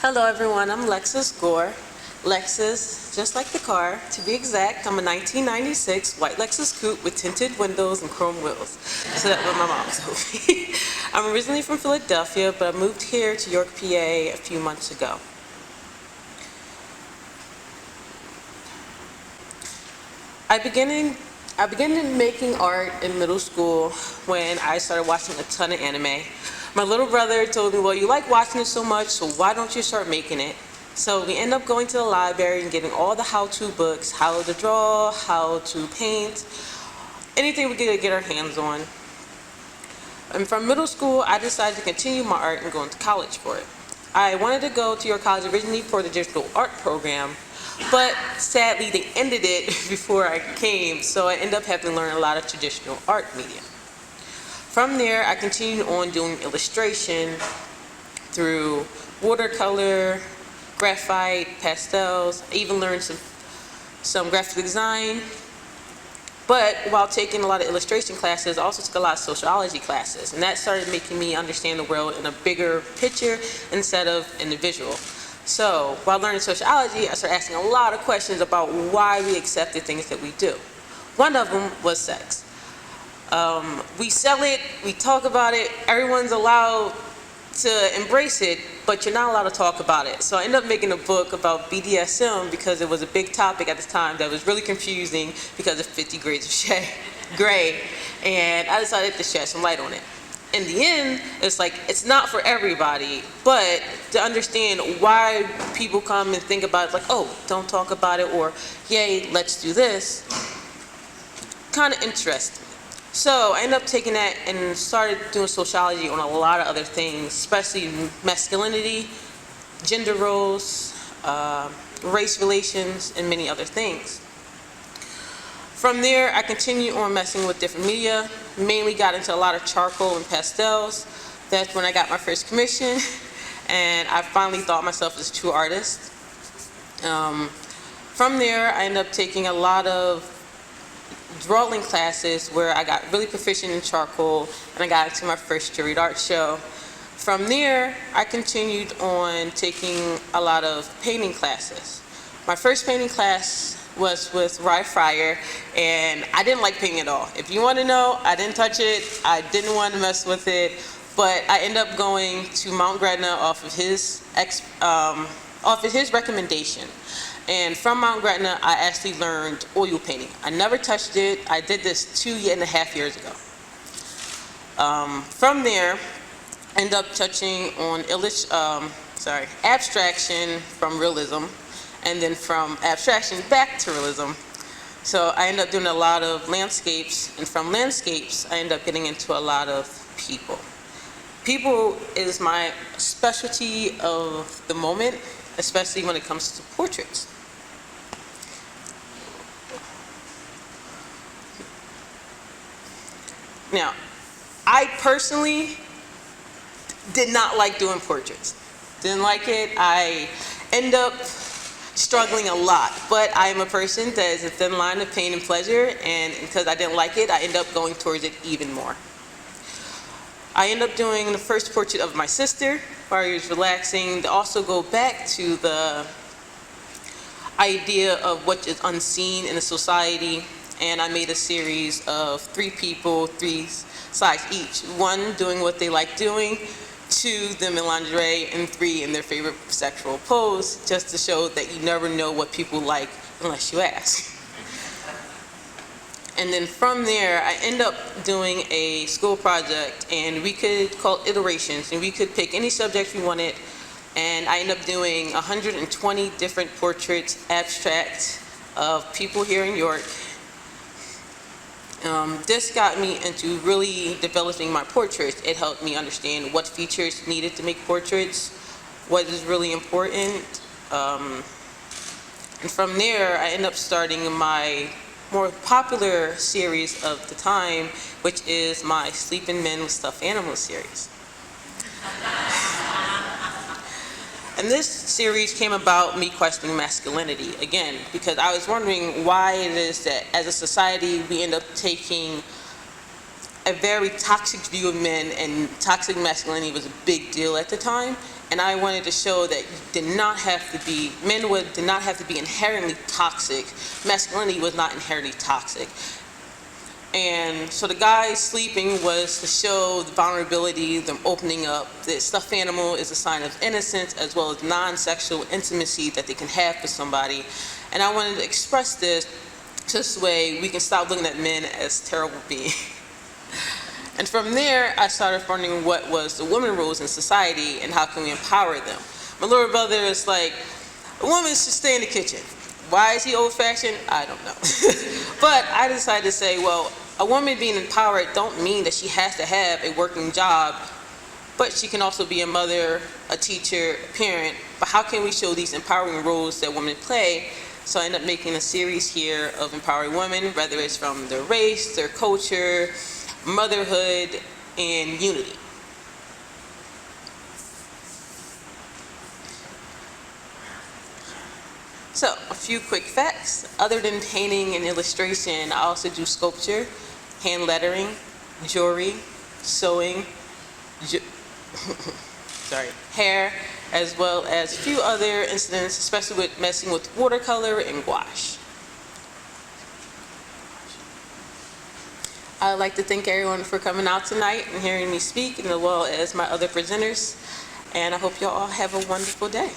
Hello everyone, I'm Lexus Gore. Lexus, just like the car. To be exact, I'm a 1996 white Lexus coupe with tinted windows and chrome wheels. So that's what my mom told me. I'm originally from Philadelphia, but I moved here to York, PA a few months ago. I began making art in middle school when I started watching a ton of anime. My little brother told me, well, you like watching it so much, so why don't you start making it? So we end up going to the library and getting all the how-to books, how to draw, how to paint, anything we could get our hands on. And from middle school, I decided to continue my art and go into college for it. I wanted to go to York College originally for the digital art program, but sadly they ended it before I came, so I ended up having to learn a lot of traditional art media. From there, I continued on doing illustration through watercolor, graphite, pastels. I even learned some graphic design. But while taking a lot of illustration classes, I also took a lot of sociology classes, and that started making me understand the world in a bigger picture instead of in the visual. So while learning sociology, I started asking a lot of questions about why we accept the things that we do. One of them was sex. We sell it, we talk about it, everyone's allowed to embrace it, but you're not allowed to talk about it. So I ended up making a book about BDSM because it was a big topic at the time that was really confusing because of 50 Grades of Gray, and I decided to shed some light on it. In the end, it's like, it's not for everybody, but to understand why people come and think about it, like, oh, don't talk about it, or yay, let's do this, kind of interesting. So I ended up taking that and started doing sociology on a lot of other things, especially masculinity, gender roles, race relations, and many other things. From there, I continued on messing with different media, mainly got into a lot of charcoal and pastels. That's when I got my first commission, and I finally thought myself as a true artist. From there, I ended up taking a lot of drawing classes where I got really proficient in charcoal, and I got into my first juried art show. From there, I continued on taking a lot of painting classes. My first painting class was with Rye Fryer, and I didn't like painting at all. If you want to know, I didn't touch it, I didn't want to mess with it, but I ended up going to Mount Gretna off of his recommendation. And from Mount Gretna, I actually learned oil painting. I never touched it. I did this 2.5 years ago. From there, I ended up touching on abstraction from realism, and then from abstraction back to realism. So I ended up doing a lot of landscapes, and from landscapes, I ended up getting into a lot of people. People is my specialty of the moment, especially when it comes to portraits. Now, I personally did not like doing portraits. Didn't like it. I end up struggling a lot, but I am a person that is a thin line of pain and pleasure, and because I didn't like it, I end up going towards it even more. I end up doing the first portrait of my sister while I was relaxing, to also go back to the idea of what is unseen in a society, and I made a series of 3 people, 3 sides each. 1 doing what they like doing, 2 them in lingerie, and 3 in their favorite sexual pose, just to show that you never know what people like unless you ask. And then from there, I end up doing a school project, and we could call it iterations, and we could pick any subject we wanted, and I end up doing 120 different portraits, abstract, of people here in York. This got me into really developing my portraits. It helped me understand what features needed to make portraits, what is really important. And from there, I ended up starting my more popular series of the time, which is my Sleeping Men with Stuffed Animals series. And this series came about me questioning masculinity, again, because I was wondering why it is that as a society we end up taking a very toxic view of men, and toxic masculinity was a big deal at the time, And I wanted to show that did not have to be inherently toxic. Masculinity was not inherently toxic. And so the guy sleeping was to show the vulnerability, them opening up. The stuffed animal is a sign of innocence as well as non-sexual intimacy that they can have for somebody. And I wanted to express this way we can stop looking at men as terrible beings. And from there, I started wondering what was the woman roles in society and how can we empower them. My little brother is like, a woman should stay in the kitchen. Why is he old-fashioned? I don't know. But I decided to say, well, a woman being empowered don't mean that she has to have a working job, but she can also be a mother, a teacher, a parent. But how can we show these empowering roles that women play? So I ended up making a series here of empowering women, whether it's from their race, their culture, motherhood, and unity. So, a few quick facts. Other than painting and illustration, I also do sculpture, hand lettering, jewelry, sewing, hair, as well as a few other incidents, especially with messing with watercolor and gouache. I'd like to thank everyone for coming out tonight and hearing me speak, and as well as my other presenters. And I hope you all have a wonderful day.